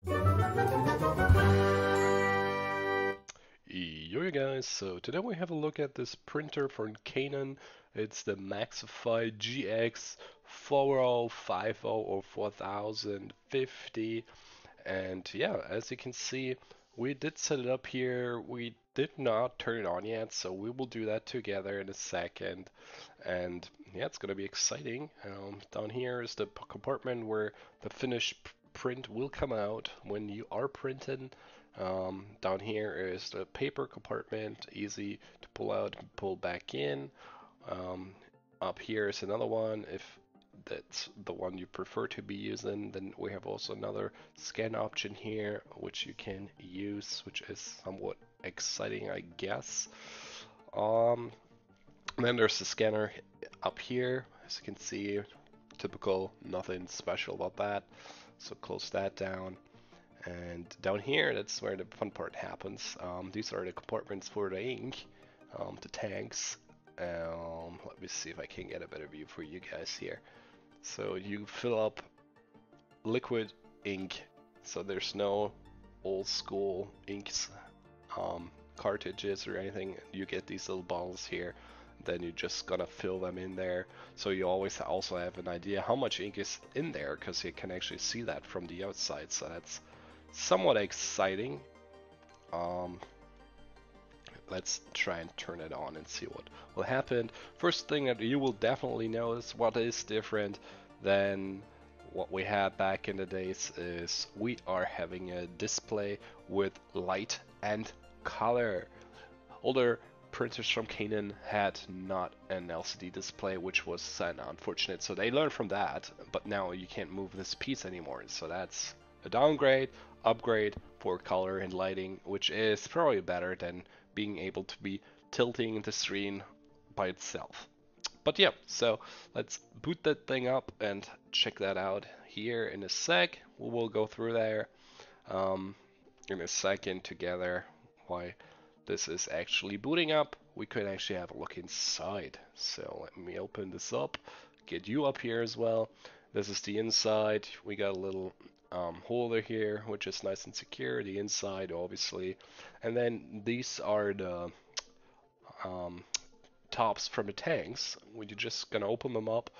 Yo guys, so today we have a look at this printer from Canon. It's the MAXIFY GX4050 or 4050. And yeah, as you can see, we did set it up here. We did not turn it on yet, so we will do that together in a second. And yeah, it's gonna be exciting. Down here is the compartment where the finished print will come out when you are printing. Down here is the paper compartment, easy to pull out and pull back in. Um, Up here is another one. If that's the one you prefer to be using, then we have also another scan option here, which you can use, which is somewhat exciting, I guess. Um, then there's the scanner up here, as you can see, typical, nothing special about that. So close that down. And down here, that's where the fun part happens. These are the compartments for the ink, the tanks. Let me see if I can get a better view for you guys here. So you fill up liquid ink, so there's no old school inks, cartridges or anything. You get these little bottles here, then you're just gonna fill them in there. So you always also have an idea how much ink is in there, because you can actually see that from the outside. So that's somewhat exciting. Um, let's try and turn it on and see what will happen. First thing that you will definitely notice what is different than what we had back in the days is we are having a display with light and color. Older printers from Canon had not an LCD display, which was unfortunate, so they learned from that, but now you can't move this piece anymore, so that's a downgrade. Upgrade for color and lighting, which is probably better than being able to be tilting the screen by itself. But yeah, so let's boot that thing up and check that out here in a sec. We will go through there in a second together why this is actually booting up. We could actually have a look inside. So let me open this up, get you up here as well. This is the inside. We got a little holder here, which is nice and secure. The inside, obviously, and then these are the um, tops from the tanks. We're just gonna open them up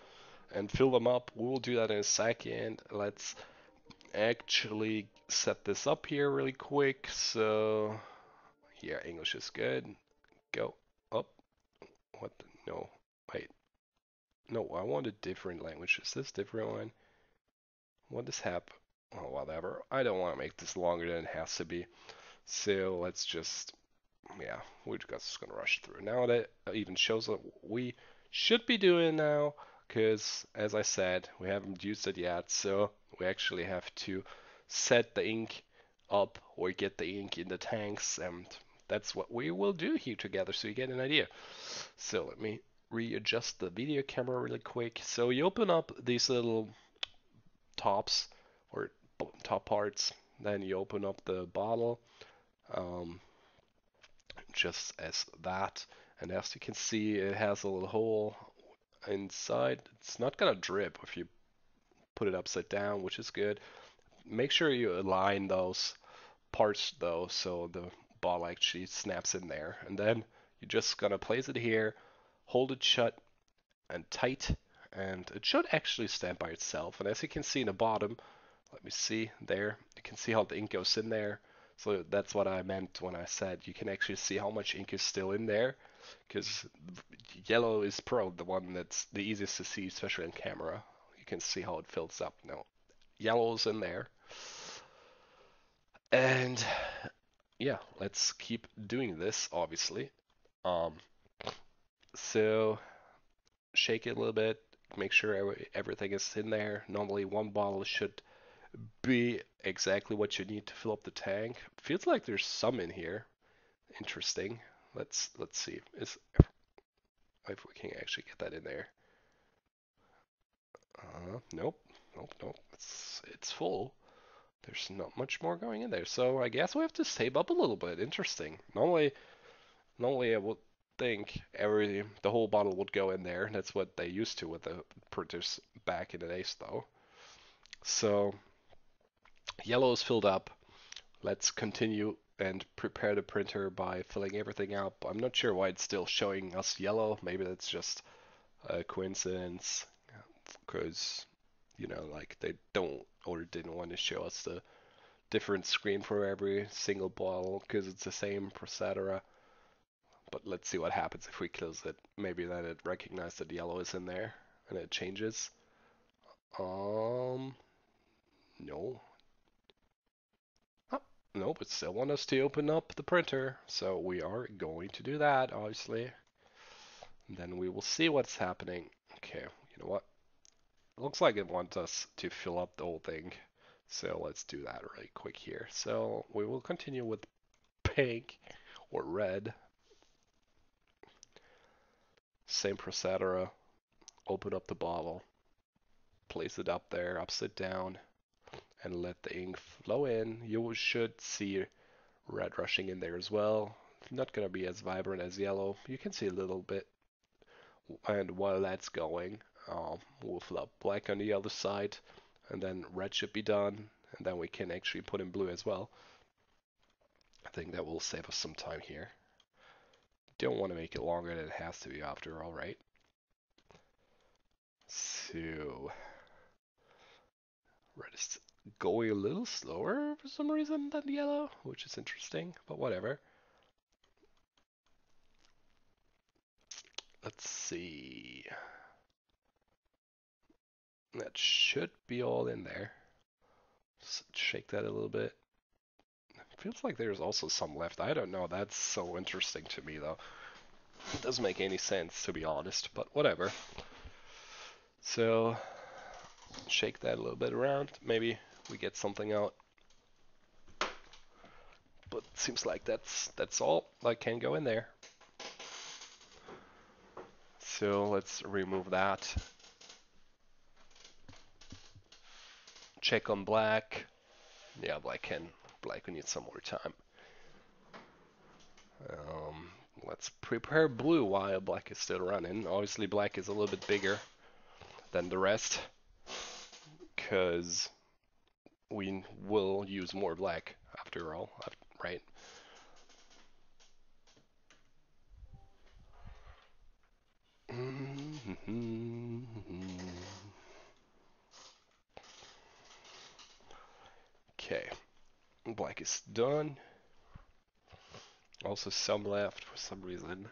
and fill them up. We will do that in a second. Let's actually set this up here really quick. So yeah, English is good. Go up. What? No, wait. No, I want a different language. Is this different one? What does happen? Oh, whatever. I don't want to make this longer than it has to be. So let's just, yeah, we're just gonna rush through. Now that even shows what we should be doing now, because as I said, we haven't used it yet, so we actually have to set the ink up or get the ink in the tanks, and that's what we will do here together so you get an idea. So let me readjust the video camera really quick. So you open up these little tops or top parts, then you open up the bottle, um, just as that, and as you can see it has a little hole inside. It's not gonna drip if you put it upside down, which is good. Make sure you align those parts though so the ball actually snaps in there, and then you're just gonna place it here, hold it shut and tight, and it should actually stand by itself. And as you can see in the bottom, let me see there, you can see how the ink goes in there. So that's what I meant when I said you can actually see how much ink is still in there, because yellow is probably the one that's the easiest to see, especially on camera. You can see how it fills up. Now, yellow's in there. And yeah, let's keep doing this, obviously. Um, so shake it a little bit, make sure everything is in there. Normally one bottle should be exactly what you need to fill up the tank. Feels like there's some in here. Interesting. Let's see if we can actually get that in there. Nope, nope. It's full. There's not much more going in there, so I guess we have to save up a little bit. Interesting. Normally I would think the whole bottle would go in there. That's what they used to with the printers back in the days, though. So Yellow is filled up. Let's continue and prepare the printer by filling everything up. I'm not sure why it's still showing us yellow. Maybe that's just a coincidence, because like they don't or didn't want to show us the different screen for every single bottle because it's the same procedure. But let's see what happens if we close it. Maybe then it recognizes that yellow is in there and it changes. No. Oh, nope, it still wants us to open up the printer. So we are going to do that, obviously. And then we will see what's happening. Okay, you know what? Looks like it wants us to fill up the whole thing. So let's do that really quick here. So we will continue with pink or red. Same procedure. Open up the bottle. Place it up there, upside down, and let the ink flow in. You should see red rushing in there as well. Not going to be as vibrant as yellow. You can see a little bit. And while that's going, we'll fill up black on the other side, and then red should be done, and then we can actually put in blue as well. I think that will save us some time here. Don't want to make it longer than it has to be after all, right? So red is going a little slower for some reason than yellow, which is interesting, but whatever. Let's see. That should be all in there. Just shake that a little bit. Feels like there's also some left. I don't know. That's so interesting to me, though. It doesn't make any sense, to be honest, but whatever. So, shake that a little bit around. Maybe we get something out. But it seems like that's all that can go in there. So let's remove that. Check on black. Yeah, black will need some more time. Let's prepare blue while black is still running. Obviously black is a little bit bigger than the rest, because we will use more black after all, right? Okay, black is done. Also some left for some reason.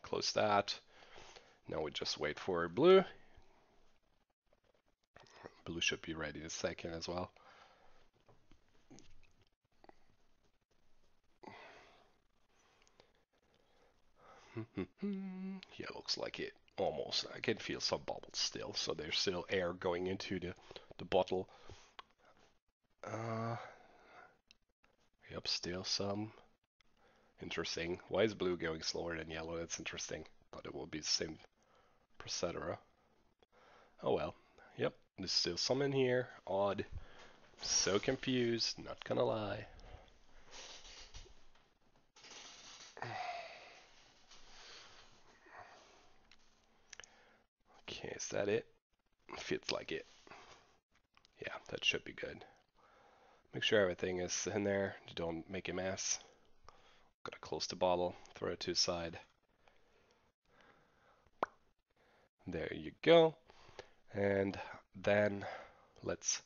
Close that. Now we just wait for blue. Blue should be ready in a second as well. Yeah, looks like it. Almost. I can feel some bubbles still, so there's still air going into the bottle. Yep, still some. Interesting. Why is blue going slower than yellow? That's interesting. Thought it would be the same procedure. Oh well. Yep, there's still some in here. Odd. So confused, not gonna lie. Okay, is that it? Feels like it. Yeah, that should be good. Make sure everything is in there. Don't make a mess. Gotta close the bottle, throw it to the side. There you go. And then let's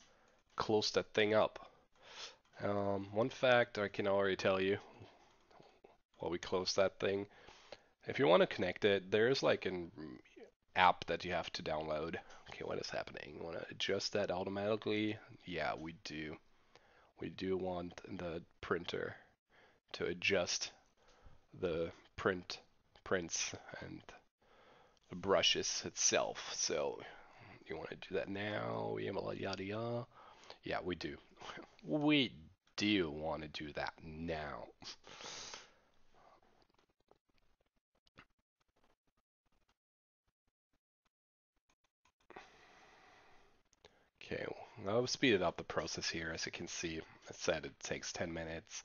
close that thing up. One fact I can already tell you while we close that thing. If you want to connect it, there's like an app that you have to download. Okay, what is happening? Want to adjust that automatically? Yeah, we do. We do want the printer to adjust the prints and the brushes itself. So you want to do that now? Yada yada yada. Yeah, we do. We do want to do that now. Okay, well, I've speeded up the process here. As you can see, it said it takes 10 minutes.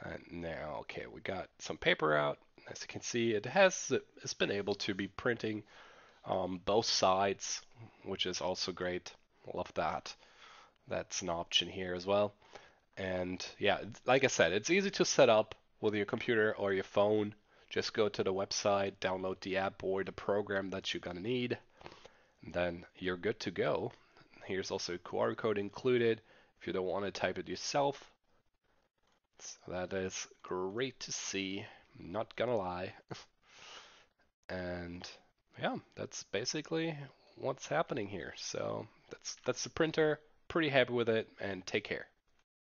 And now, okay, we got some paper out. As you can see, it's been able to be printing both sides, which is also great. Love that. That's an option here as well. And yeah, like I said, it's easy to set up with your computer or your phone. Just go to the website, download the app or the program that you're gonna need, and then you're good to go. Here's also a QR code included if you don't want to type it yourself. So that is great to see, not gonna lie. And yeah, that's basically what's happening here. So that's the printer. Pretty happy with it, and take care.